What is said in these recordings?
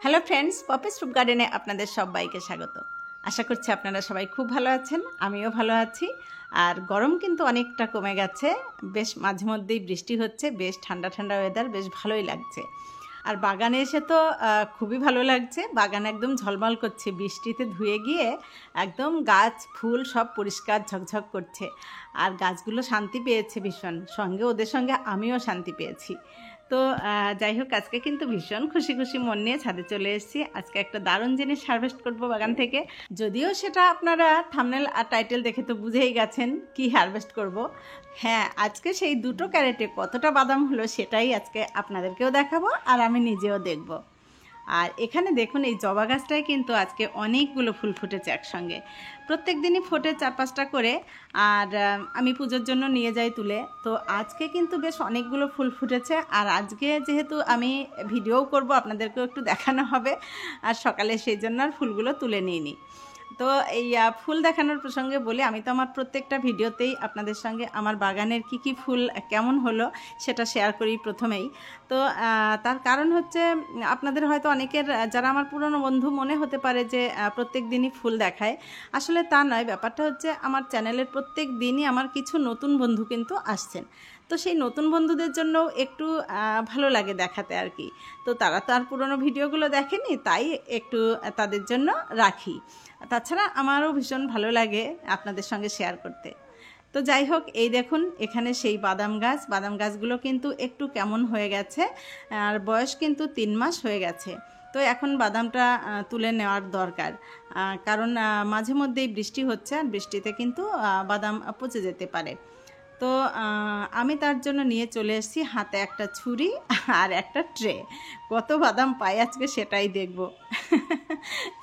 Hello friends, Poppy's রুপ গার্ডেনে আপনাদের সবাইকে স্বাগত। আশা করছি আপনারা সবাই খুব ভালো আছেন, আমিও ভালো আছি। আর গরম কিন্তু অনেকটা কমে গেছে, বেশ মাঝে মধ্যেই বৃষ্টি হচ্ছে, বেশ ঠান্ডা ঠান্ডা ওয়েদার, বেশ ভালোই লাগছে। আর বাগানে এসে তো খুবই ভালো লাগছে, বাগান একদম ঝলমল করছে, বৃষ্টিতে ধুয়ে গিয়ে একদম গাছ ফুল সব পরিষ্কার ঝকঝক করছে। আর গাছগুলো শান্তি পেয়েছে ভীষণ, সঙ্গে ওদের সঙ্গে আমিও শান্তি পেয়েছি। তো যাই হোক, আজকে কিন্তু ভীষণ খুশি খুশি মন নিয়ে ছাদে চলে এসেছি। আজকে একটা দারুণ জিনিস হারভেস্ট করব বাগান থেকে, যদিও সেটা আপনারা থাম্বনেল আর টাইটেল দেখে তো বুঝেই গেছেন কি হারভেস্ট করব। হ্যাঁ, আজকে সেই দুটো ক্যারেটে কতটা বাদাম হলো সেটাই আজকে আপনাদেরকেও দেখাবো আর আমি নিজেও দেখব। আর এখানে দেখুন, এই জবা গাছটায় কিন্তু আজকে অনেকগুলো ফুল ফুটেছে একসঙ্গে, প্রত্যেক দিনই ফোটে 4-5টা করে। আর আমি পুজোর জন্য নিয়ে যাই তুলে, তো আজকে কিন্তু বেশ অনেকগুলো ফুল ফুটেছে। আর আজকে যেহেতু আমি ভিডিও করব, আপনাদেরকেও একটু দেখানো হবে, আর সকালে সেই জন্য আর ফুলগুলো তুলে নিইনি। তো এই ফুল দেখানোর প্রসঙ্গে বলি, আমি তো আমার প্রত্যেকটা ভিডিওতেই আপনাদের সঙ্গে আমার বাগানের কি ফুল কেমন হলো সেটা শেয়ার করি প্রথমেই। তো তার কারণ হচ্ছে, আপনাদের হয়তো অনেকের যারা আমার পুরনো বন্ধু মনে হতে পারে যে প্রত্যেক দিনই ফুল দেখায়। আসলে তা নয়, ব্যাপারটা হচ্ছে আমার চ্যানেলের প্রত্যেক দিনই আমার কিছু নতুন বন্ধু কিন্তু আসছেন। তো সেই নতুন বন্ধুদের জন্য একটু ভালো লাগে দেখাতে আর কি। তো তারা তো আর পুরনো ভিডিওগুলো দেখেনি, তাই একটু তাদের জন্য রাখি। তাছাড়া আমারও ভীষণ ভালো লাগে আপনাদের সঙ্গে শেয়ার করতে। তো যাই হোক, এই দেখুন এখানে সেই বাদাম গাছগুলো কিন্তু একটু কেমন হয়ে গেছে, আর বয়স কিন্তু 3 মাস হয়ে গেছে। তো এখন বাদামটা তুলে নেওয়ার দরকার, কারণ মাঝে মধ্যেই বৃষ্টি হচ্ছে, আর বৃষ্টিতে কিন্তু বাদাম পচে যেতে পারে। তো আমি তার জন্য নিয়ে চলে এসেছি হাতে একটা ছুরি আর একটা ট্রে। কত বাদাম পাই আজকে সেটাই দেখব।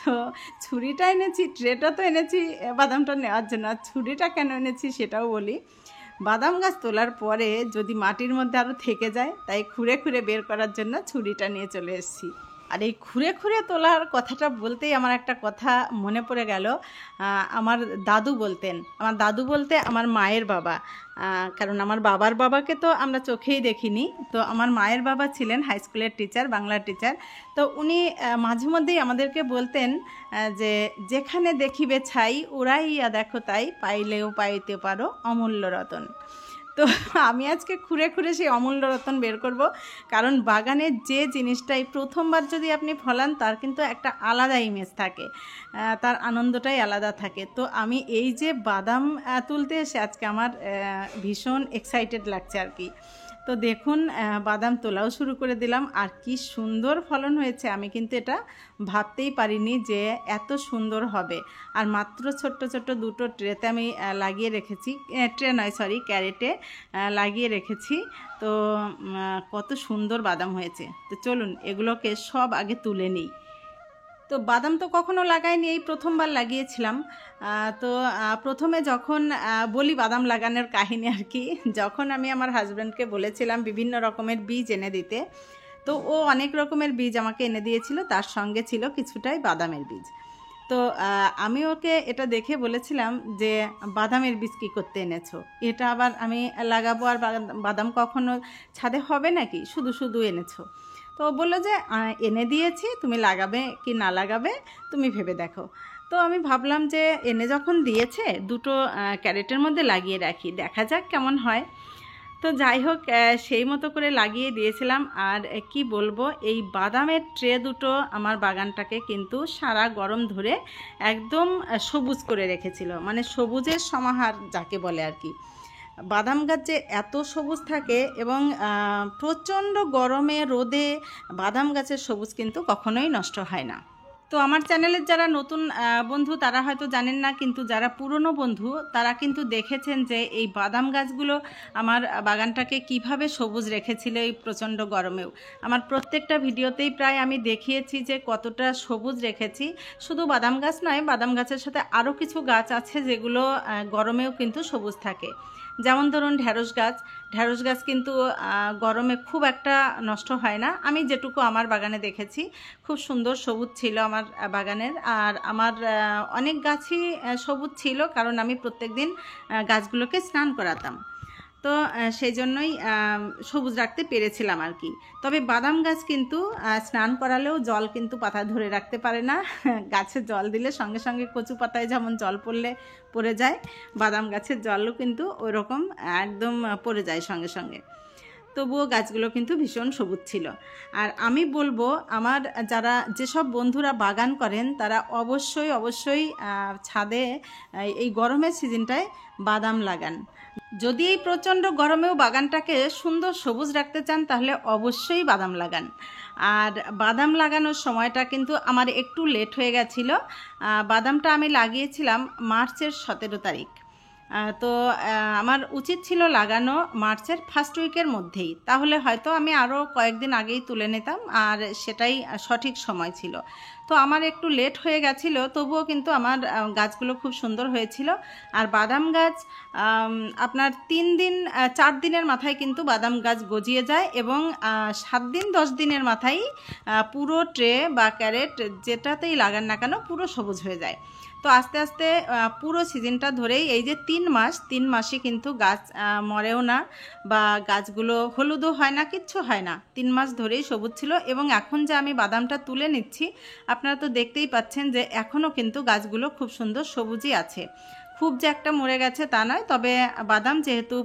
তো ছুরিটা এনেছি, ট্রেটা তো এনেছি বাদামটা নেওয়ার জন্য, আর ছুরিটা কেন এনেছি সেটাও বলি। বাদাম গাছ তোলার পরে যদি মাটির মধ্যে আরও থেকে যায়, তাই খুঁড়ে খুঁড়ে বের করার জন্য ছুরিটা নিয়ে চলে এসেছি। আর এই খুঁড়ে খুঁড়ে তোলার কথাটা বলতেই আমার একটা কথা মনে পড়ে গেল। আমার দাদু বলতে আমার মায়ের বাবা, কারণ আমার বাবার বাবাকে তো আমরা চোখেই দেখিনি। তো আমার মায়ের বাবা ছিলেন হাই স্কুলের টিচার, বাংলার টিচার। তো উনি মাঝে মধ্যেই আমাদেরকে বলতেন যে যেখানে দেখিবে ছাই উড়াইয়া দেখো তাই, পাইলেও পাইতে পারো অমূল্য রতন। তো আমি আজকে খুঁড়ে খুঁড়ে সেই অমূল্য রতন বের করব, কারণ বাগানের যে জিনিসটাই প্রথমবার যদি আপনি ফলান, তার কিন্তু একটা আলাদা ইমেজ থাকে, তার আনন্দটাই আলাদা থাকে। তো আমি এই যে বাদাম তুলতে এসে আজকে আমার ভীষণ এক্সাইটেড লাগছে আর কি। তো দেখুন, বাদাম তোলাও শুরু করে দিলাম, আর কি সুন্দর ফলন হয়েছে। আমি কিন্তু এটা ভাবতেই পারিনি যে এত সুন্দর হবে। আর মাত্র ছোট্ট ছোট্ট দুটো ট্রেতে আমি লাগিয়ে রেখেছি, ক্যারেটে লাগিয়ে রেখেছি। তো কত সুন্দর বাদাম হয়েছে। তো চলুন এগুলোকে সব আগে তুলে নিই। তো বাদাম তো কখনো লাগাইনি, এই প্রথমবার লাগিয়েছিলাম। তো প্রথমে যখন বলি বাদাম লাগানোর কাহিনী আর কি, যখন আমি আমার হাজব্যান্ডকে বলেছিলাম বিভিন্ন রকমের বীজ এনে দিতে, তো ও অনেক রকমের বীজ আমাকে এনে দিয়েছিল, তার সঙ্গে ছিল কিছুটাই বাদামের বীজ। তো আমি ওকে এটা দেখে বলেছিলাম যে বাদামের বীজ কী করতে এনেছো, এটা আবার আমি লাগাবো, আর বাদাম কখনো ছাদে হবে নাকি, শুধু শুধু এনেছো। তো বললো যে এনে দিয়েছি, তুমি লাগাবে কি না লাগাবে তুমি ভেবে দেখো। তো আমি ভাবলাম যে এনে যখন দিয়েছে, দুটো ক্যারেটের মধ্যে লাগিয়ে রাখি, দেখা যাক কেমন হয়। তো যাই হোক, সেই মতো করে লাগিয়ে দিয়েছিলাম। আর কি বলবো, এই বাদামের ট্রে দুটো আমার বাগানটাকে কিন্তু সারা গরম ধরে একদম সবুজ করে রেখেছিল, মানে সবুজের সমাহার যাকে বলে আর কি। বাদাম গাছ যে এত সবুজ থাকে, এবং প্রচণ্ড গরমে রোদে বাদাম গাছের সবুজ কিন্তু কখনোই নষ্ট হয় না। তো আমার চ্যানেলের যারা নতুন বন্ধু তারা হয়তো জানেন না, কিন্তু যারা পুরনো বন্ধু তারা কিন্তু দেখেছেন যে এই বাদাম গাছগুলো আমার বাগানটাকে কিভাবে সবুজ রেখেছিল এই প্রচণ্ড গরমেও। আমার প্রত্যেকটা ভিডিওতেই প্রায় আমি দেখিয়েছি যে কতটা সবুজ রেখেছি। শুধু বাদাম গাছ নয়, বাদাম গাছের সাথে আরও কিছু গাছ আছে যেগুলো গরমেও কিন্তু সবুজ থাকে। যেমন ধরুন ঢ্যাঁড়স গাছ কিন্তু গরমে খুব একটা নষ্ট হয় না। আমি যেটুকু আমার বাগানে দেখেছি খুব সুন্দর সবুজ ছিল আমার বাগানের। আর আমার অনেক গাছই সবুজ ছিল, কারণ আমি প্রত্যেক দিন গাছগুলোকে স্নান করাতাম। তো সেই জন্যই সবুজ রাখতে পেরেছিলাম আর কি। তবে বাদাম গাছ কিন্তু স্নান করালেও জল কিন্তু পাতা ধরে রাখতে পারে না। গাছে জল দিলে সঙ্গে সঙ্গে কচু পাতায় যেমন জল পড়ে যায়, বাদাম গাছের জলও কিন্তু ওইরকম একদম পড়ে যায় সঙ্গে সঙ্গে। তবুও গাছগুলো কিন্তু ভীষণ সবুজ ছিল। আর আমি বলবো আমার যেসব বন্ধুরা বাগান করেন তারা অবশ্যই ছাদে এই গরমের সিজনটায় বাদাম লাগান। যদি এই প্রচণ্ড গরমেও বাগানটাকে সুন্দর সবুজ রাখতে চান তাহলে অবশ্যই বাদাম লাগান। আর বাদাম লাগানোর সময়টা কিন্তু আমার একটু লেট হয়ে গেছিলো। বাদামটা আমি লাগিয়েছিলাম মার্চের 17 তারিখ। তো আমার উচিত ছিল লাগানো মার্চের ফার্স্ট উইকের মধ্যেই, তাহলে হয়তো আমি আরও কয়েকদিন আগেই তুলে নিতাম আর সেটাই সঠিক সময় ছিল। তো আমার একটু লেট হয়ে গেছিলো, তবুও কিন্তু আমার গাছগুলো খুব সুন্দর হয়েছিল। আর বাদাম গাছ আপনার 4 দিনের মাথায় কিন্তু বাদাম গাছ গজিয়ে যায় এবং 7 দিন 10 দিনের মাথায় পুরো ট্রে বা ক্যারেট যেটাতেই লাগান না কেন পুরো সবুজ হয়ে যায়। তো আস্তে আস্তে পুরো সিজনটা ধরেই এই যে 3 মাসই কিন্তু গাছ মরেও না বা গাছগুলো হলুদও হয় না, কিচ্ছু হয় না। 3 মাস ধরেই সবুজ ছিল এবং এখন যে আমি বাদামটা তুলে নিচ্ছি আপনারা তো দেখতেই পাচ্ছেন যে এখনও কিন্তু গাছগুলো খুব সুন্দর সবুজই আছে। খুব যে একটা মরে গেছে তা নয়, তবে বাদাম যেহেতু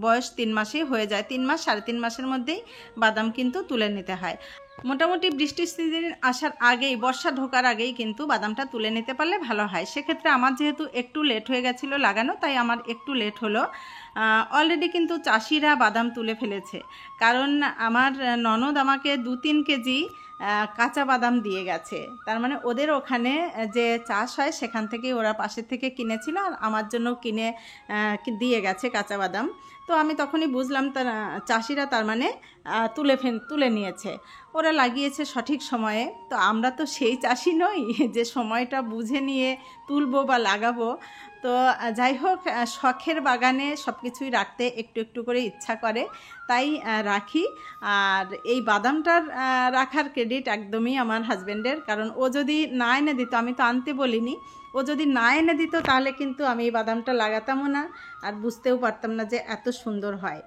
বয়স 3 মাসেই হয়ে যায়, 3 মাস 3.5 মাসের মধ্যেই বাদাম কিন্তু তুলে নিতে হয়। মোটামুটি বৃষ্টির সিজন আসার আগেই, বর্ষা ঢোকার আগেই কিন্তু বাদামটা তুলে নিতে পারলে ভালো হয়। সেক্ষেত্রে আমার যেহেতু একটু লেট হয়ে গেছিলো লাগানো, তাই আমার একটু লেট হলো। অলরেডি কিন্তু চাষিরা বাদাম তুলে ফেলেছে, কারণ আমার ননদ আমাকে 2-3 কেজি কাঁচা বাদাম দিয়ে গেছে। তার মানে ওদের ওখানে যে চাষ হয় সেখান থেকে ওরা পাশের থেকে কিনেছিল আর আমার জন্য কিনে দিয়ে গেছে কাঁচা বাদাম। তো আমি তখনই বুঝলাম চাষিরা তার মানে তুলে নিয়েছে, ওরা লাগিয়েছে সঠিক সময়ে। তো আমরা তো সেই চাষি নই যে সময়টা বুঝে নিয়ে তুলবো বা লাগাবো। তো যাই হোক, শখের বাগানে সব কিছুই রাখতে একটু একটু করে ইচ্ছা করে, তাই রাখি। আর এই বাদামটার রাখার ক্রেডিট একদমই আমার হাজব্যান্ডের, কারণ ও যদি না এনে দিত, আমি তো আনতে বলিনি, ও যদি না এনে দিত তাহলে কিন্তু আমি এই বাদামটা লাগাতামও না আর বুঝতেও পারতাম না যে এত সুন্দর হয়।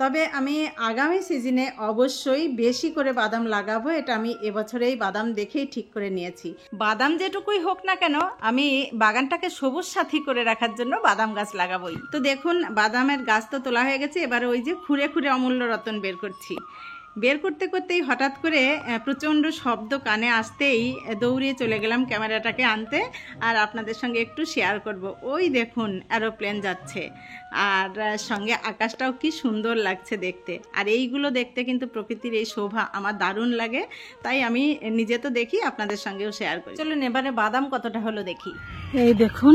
তবে আমি আগামী সিজনে অবশ্যই বেশি করে বাদাম লাগাবো, এটা আমি এবছরেই বাদাম দেখেই ঠিক করে নিয়েছি। বাদাম যেটুকুই হোক না কেন আমি বাগানটাকে সবুজ সাথী করে রাখার জন্য বাদাম গাছ লাগাবোই। তো দেখুন বাদামের গাছ তো তোলা হয়ে গেছে, এবার ওই যে খুঁড়ে খুঁড়ে অমূল্য রতন বের করছি। বের করতে করতেই হঠাৎ করে প্রচণ্ড শব্দ কানে আসতেই দৌড়িয়ে চলে গেলাম ক্যামেরাটাকে আনতে আর আপনাদের সঙ্গে একটু শেয়ার করব। ওই দেখুন এরোপ্লেন যাচ্ছে আর সঙ্গে আকাশটাও কি সুন্দর লাগছে দেখতে। আর এইগুলো দেখতে কিন্তু প্রকৃতির এই শোভা আমার দারুণ লাগে, তাই আমি নিজে তো দেখি আপনাদের সঙ্গেও শেয়ার করি। চলুন এবারে বাদাম কতটা হলো দেখি। এই দেখুন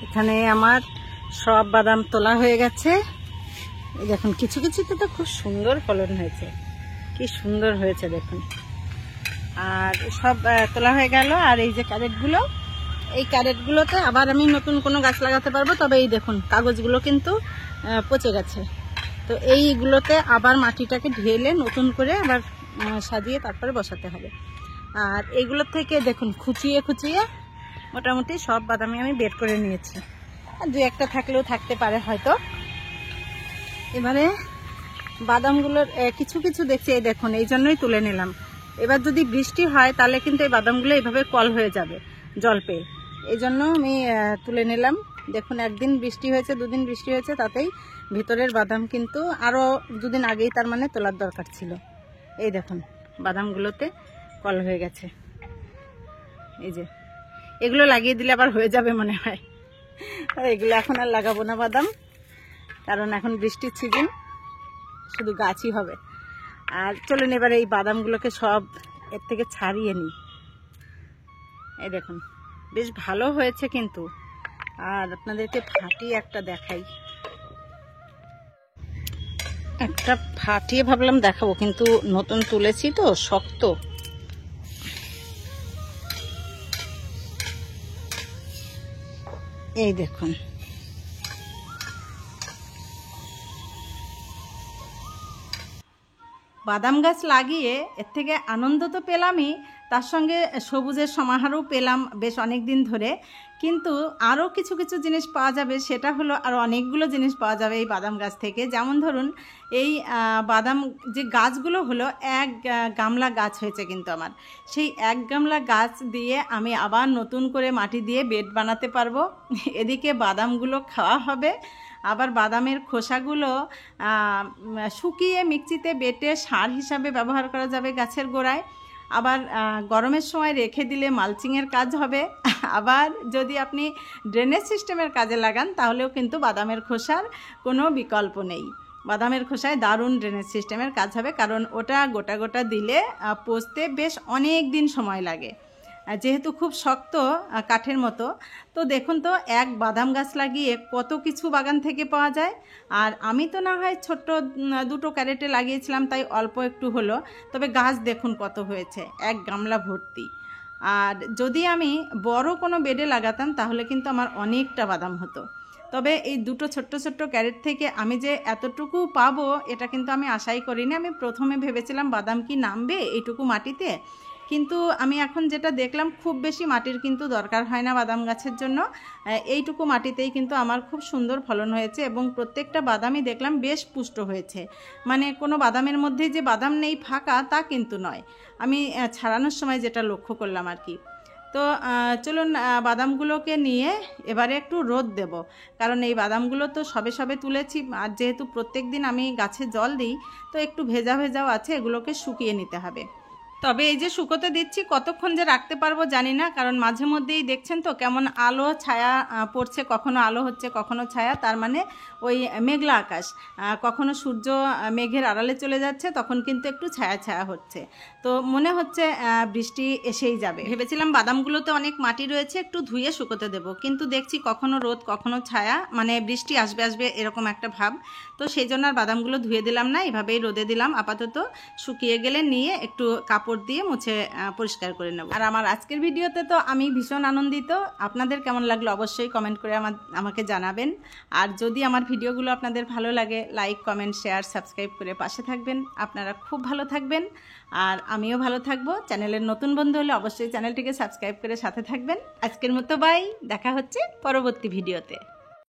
এখানে আমার সব বাদাম তোলা হয়ে গেছে। এই দেখুন কিছু কিছুতে তো খুব সুন্দর ফলন হয়েছে, কি সুন্দর হয়েছে দেখুন। আর সব তোলা হয়ে গেল। আর এই যে ক্যারেটগুলো, এই ক্যারেটগুলোতে আবার আমি নতুন কোনো গাছ লাগাতে পারবো। তবে এই দেখুন কাগজগুলো কিন্তু পচে গেছে, তো এইগুলোতে আবার মাটিটাকে ঢেলে নতুন করে আবার সাজিয়ে তারপরে বসাতে হবে। আর এইগুলোর থেকে দেখুন খুঁচিয়ে খুঁচিয়ে মোটামুটি সব বাদামি আমি বের করে নিয়েছি, আর 2-1টা থাকলেও থাকতে পারে হয়তো। এবারে বাদামগুলোর কিছু কিছু দেখছি, এই দেখুন এই জন্যই তুলে নিলাম। এবার যদি বৃষ্টি হয় তাহলে কিন্তু এই বাদামগুলো এইভাবে কল হয়ে যাবে জল পেয়ে, এই জন্য আমি তুলে নিলাম। দেখুন একদিন বৃষ্টি হয়েছে, 2 দিন বৃষ্টি হয়েছে, তাতেই ভিতরের বাদাম কিন্তু আরও 2 দিন আগেই তার মানে তোলার দরকার ছিল। এই দেখুন বাদামগুলোতে কল হয়ে গেছে। এই যে এগুলো লাগিয়ে দিলে আবার হয়ে যাবে মনে হয়, এগুলো এখন আর লাগাবো না বাদাম, কারণ এখন বৃষ্টির সিজন, শুধু গাছই হবে। আর চলুন এবারে এই বাদামগুলোকে সব এর থেকে ছাড়িয়ে নিই। এই দেখুন বেশ ভালো হয়েছে কিন্তু। আর আপনাদেরকে ফাটিয়ে একটা দেখাই, একটা ফাটিয়ে ভাবলাম দেখাবো, কিন্তু নতুন তুলেছি তো শক্ত। এই দেখুন বাদাম গাছ লাগিয়ে এর থেকে আনন্দ তো পেলামই, তার সঙ্গে সবুজের সমাহারও পেলাম বেশ অনেক দিন ধরে। কিন্তু আরও কিছু কিছু জিনিস পাওয়া যাবে, সেটা হলো আরও অনেকগুলো জিনিস পাওয়া যাবে এই বাদাম গাছ থেকে। যেমন ধরুন এই বাদাম যে গাছগুলো হলো এক গামলা গাছ হয়েছে কিন্তু আমার, সেই এক গামলা গাছ দিয়ে আমি আবার নতুন করে মাটি দিয়ে বেড বানাতে পারবো। এদিকে বাদামগুলো খাওয়া হবে, আবার বাদামের খোসাগুলো শুকিয়ে মিক্সিতে বেটে সার হিসাবে ব্যবহার করা যাবে গাছের গোড়ায়। আবার গরমের সময় রেখে দিলে মালচিংয়ের কাজ হবে। আবার যদি আপনি ড্রেনেজ সিস্টেমের কাজে লাগান তাহলেও কিন্তু বাদামের খোসার কোনো বিকল্প নেই। বাদামের খোসায় দারুণ ড্রেনেজ সিস্টেমের কাজ হবে, কারণ ওটা গোটা গোটা দিলে পচতে বেশ অনেক দিন সময় লাগে, যেহেতু খুব শক্ত কাঠের মতো। তো দেখুন তো এক বাদাম গাছ লাগিয়ে কত কিছু বাগান থেকে পাওয়া যায়। আর আমি তো না হয় ছোট্ট দুটো ক্যারেটে লাগিয়েছিলাম, তাই অল্প একটু হলো, তবে গাছ দেখুন কত হয়েছে, এক গামলা ভর্তি। আর যদি আমি বড় কোনো বেডে লাগাতাম তাহলে কিন্তু আমার অনেকটা বাদাম হতো। তবে এই দুটো ছোট্ট ছোট্ট ক্যারেট থেকে আমি যে এতটুকু পাবো এটা কিন্তু আমি আশাই করিনি। আমি প্রথমে ভেবেছিলাম বাদাম কি নামবে এইটুকু মাটিতে, কিন্তু আমি এখন যেটা দেখলাম খুব বেশি মাটির কিন্তু দরকার হয় না বাদাম গাছের জন্য। এইটুকু মাটিতেই কিন্তু আমার খুব সুন্দর ফলন হয়েছে, এবং প্রত্যেকটা বাদামই দেখলাম বেশ পুষ্ট হয়েছে। মানে কোনো বাদামের মধ্যে যে বাদাম নেই ফাঁকা তা কিন্তু নয়, আমি ছাড়ানোর সময় যেটা লক্ষ্য করলাম আর কি। তো চলুন বাদামগুলোকে নিয়ে এবারে একটু রোদ দেব, কারণ এই বাদামগুলো তো সবে সবে তুলেছি, আর যেহেতু প্রত্যেক দিন আমি গাছে জল দিই তো একটু ভেজা ভেজাও আছে, এগুলোকে শুকিয়ে নিতে হবে। তবে এই যে শুকোতে দিচ্ছি কতক্ষণ যে রাখতে পারবো জানি না, কারণ মাঝে মধ্যেই দেখছেন তো কেমন আলো ছায়া পড়ছে, কখনো আলো হচ্ছে কখনো ছায়া, তার মানে ওই মেঘলা আকাশ, কখনো সূর্য মেঘের আড়ালে চলে যাচ্ছে, তখন কিন্তু একটু ছায়া ছায়া হচ্ছে। তো মনে হচ্ছে বৃষ্টি এসেই যাবে। ভেবেছিলাম বাদামগুলোতে অনেক মাটি রয়েছে, একটু ধুয়ে শুকোতে দেবো, কিন্তু দেখছি কখনো রোদ কখনো ছায়া, মানে বৃষ্টি আসবে আসবে এরকম একটা ভাব। তো সেই জন্য আর বাদামগুলো ধুয়ে দিলাম না, এভাবেই রোদে দিলাম। আপাতত শুকিয়ে গেলে নিয়ে একটু কাপড় দিয়ে মুছে পরিষ্কার করে নেব। আর আমার আজকের ভিডিওতে তো আমি ভীষণ আনন্দিত। আপনাদের কেমন লাগলো অবশ্যই কমেন্ট করে আমাকে জানাবেন। আর যদি আমার ভিডিওগুলো আপনাদের ভালো লাগে লাইক কমেন্ট শেয়ার সাবস্ক্রাইব করে পাশে থাকবেন। আপনারা খুব ভালো থাকবেন আর আমিও ভালো থাকবো। চ্যানেলের নতুন বন্ধু হলে অবশ্যই চ্যানেলটিকে সাবস্ক্রাইব করে সাথে থাকবেন। আজকের মতো বাই, দেখা হচ্ছে পরবর্তী ভিডিওতে।